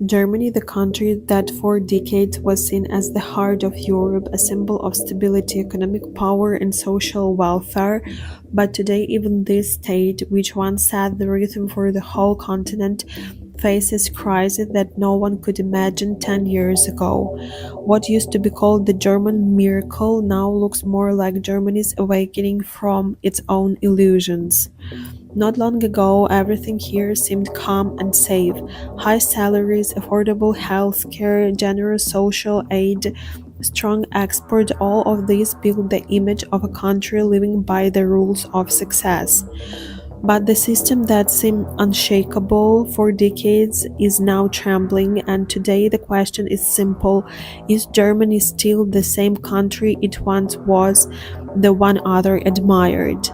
Germany, the country that for decades was seen as the heart of Europe, a symbol of stability, economic power, and social welfare, but today even this state, which once set the rhythm for the whole continent, faces crises that no one could imagine 10 years ago. What used to be called the German miracle now looks more like Germany's awakening from its own illusions. Not long ago, everything here seemed calm and safe. High salaries, affordable health care, generous social aid, strong export, all of these build the image of a country living by the rules of success. But the system that seemed unshakable for decades is now trembling, and today the question is simple: is Germany still the same country it once was, the one other admired?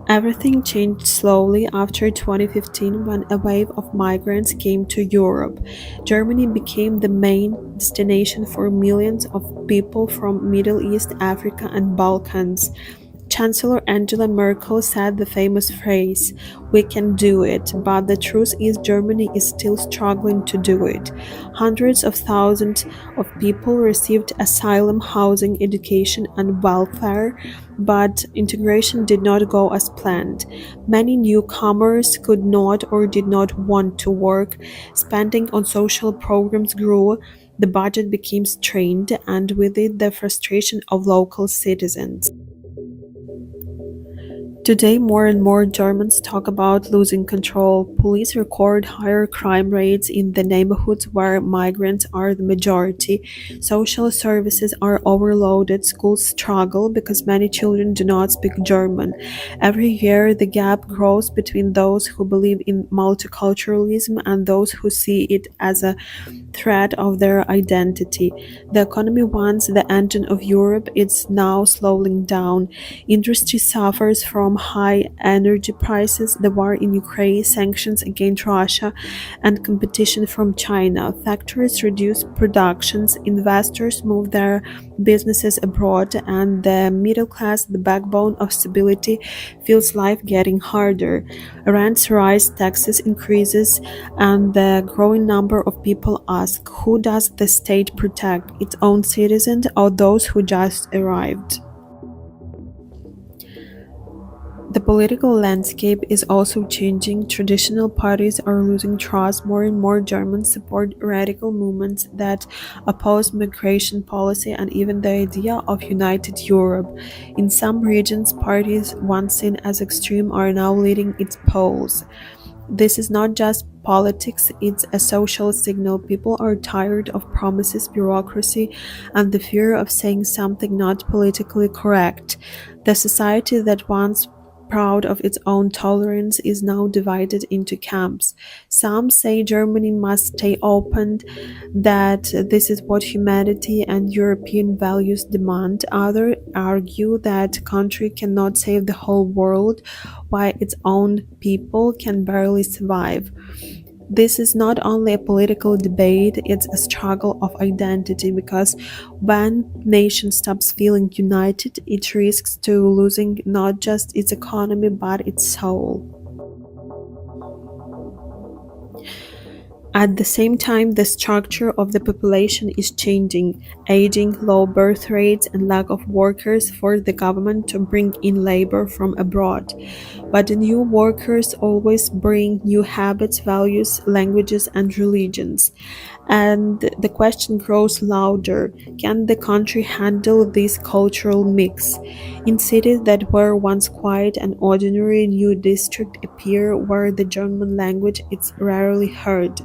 Everything changed slowly after 2015 when a wave of migrants came to Europe. Germany became the main destination for millions of people from Middle East, Africa, and Balkans. Chancellor Angela Merkel said the famous phrase, "We can do it," but the truth is Germany is still struggling to do it. Hundreds of thousands of people received asylum, housing, education, and welfare, but integration did not go as planned. Many newcomers could not or did not want to work, spending on social programs grew, the budget became strained, and with it the frustration of local citizens. Today, more and more Germans talk about losing control. Police record higher crime rates in the neighborhoods where migrants are the majority. Social services are overloaded. Schools struggle because many children do not speak German. Every year, the gap grows between those who believe in multiculturalism and those who see it as a threat of their identity. The economy, once the engine of Europe, is now slowing down. Industry suffers from high energy prices, the war in Ukraine, sanctions against Russia, and competition from China. Factories reduce productions, investors move their businesses abroad, and the middle class, the backbone of stability, feels life getting harder. Rents rise, taxes increases, and the growing number of people ask, who does the state protect, its own citizens or those who just arrived? The political landscape is also changing. Traditional parties are losing trust. More and more Germans support radical movements that oppose migration policy and even the idea of united Europe. In some regions, parties once seen as extreme are now leading its polls. This is not just politics, it's a social signal. People are tired of promises, bureaucracy, and the fear of saying something not politically correct. The society that once proud of its own tolerance is now divided into camps. Some say Germany must stay open, that this is what humanity and European values demand. Others argue that country cannot save the whole world, while its own people can barely survive. This is not only a political debate, it's a struggle of identity because when nation stops feeling united, it risks to losing not just its economy but its soul. At the same time, the structure of the population is changing. Aging, low birth rates, and lack of workers force the government to bring in labor from abroad. But the new workers always bring new habits, values, languages, and religions. And the question grows louder: can the country handle this cultural mix? In cities that were once quiet and ordinary, new districts appear where the German language is rarely heard.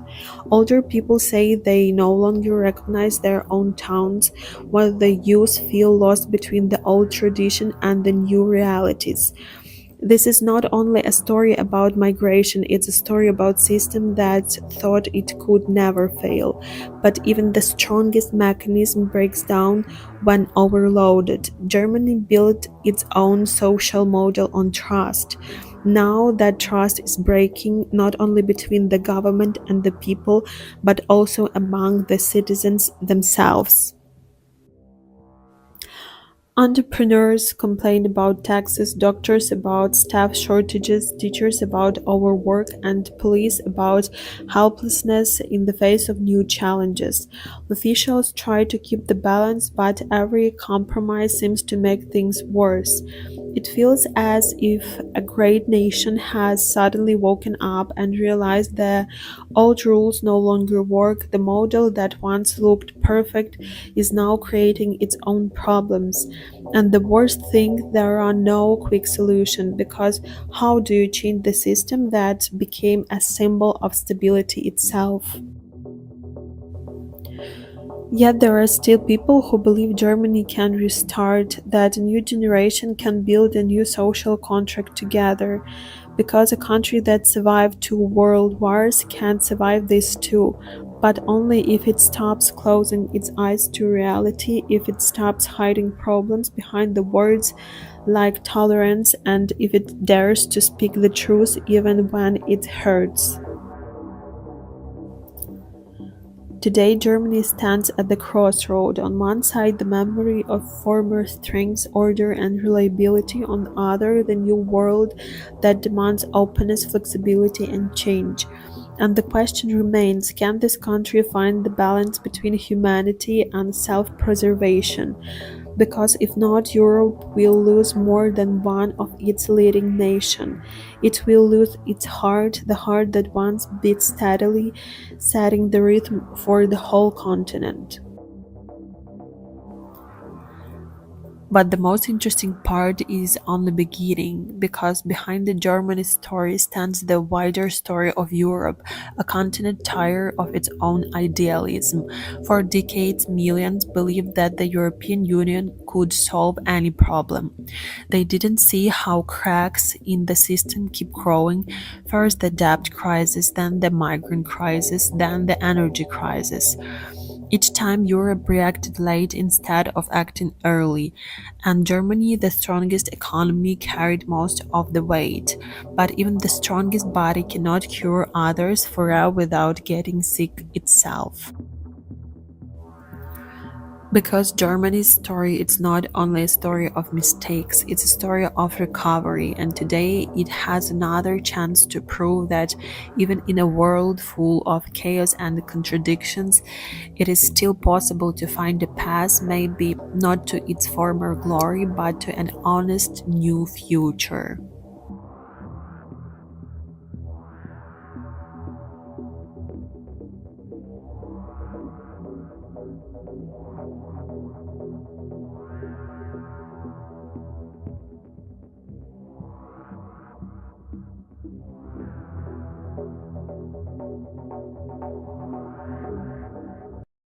Older people say they no longer recognize their own towns, while the youth feel lost between the old tradition and the new realities. This is not only a story about migration, it's a story about system that thought it could never fail. But even the strongest mechanism breaks down when overloaded. Germany built its own social model on trust. Now that trust is breaking not only between the government and the people, but also among the citizens themselves. Entrepreneurs complain about taxes, doctors about staff shortages, teachers about overwork, and police about helplessness in the face of new challenges. Officials try to keep the balance, but every compromise seems to make things worse. It feels as if a great nation has suddenly woken up and realized that old rules no longer work. The model that once looked perfect is now creating its own problems. And the worst thing, there are no quick solutions because how do you change the system that became a symbol of stability itself? Yet there are still people who believe Germany can restart, that a new generation can build a new social contract together, because a country that survived two world wars can survive this too, but only if it stops closing its eyes to reality, if it stops hiding problems behind the words like tolerance, and if it dares to speak the truth even when it hurts. Today, Germany stands at the crossroad. On one side, the memory of former strength, order, and reliability. On the other, the new world that demands openness, flexibility, and change. And the question remains, can this country find the balance between humanity and self preservation? Because if not, Europe will lose more than one of its leading nations. It will lose its heart, the heart that once beat steadily, setting the rhythm for the whole continent. But the most interesting part is on the beginning, because behind the German story stands the wider story of Europe, a continent tired of its own idealism. For decades, millions believed that the European Union could solve any problem. They didn't see how cracks in the system keep growing. First the debt crisis, then the migrant crisis, then the energy crisis. Each time Europe reacted late instead of acting early, and Germany, the strongest economy, carried most of the weight. But even the strongest body cannot cure others forever without getting sick itself. Because Germany's story is not only a story of mistakes, it's a story of recovery, and today it has another chance to prove that even in a world full of chaos and contradictions, it is still possible to find a path, maybe not to its former glory, but to an honest new future.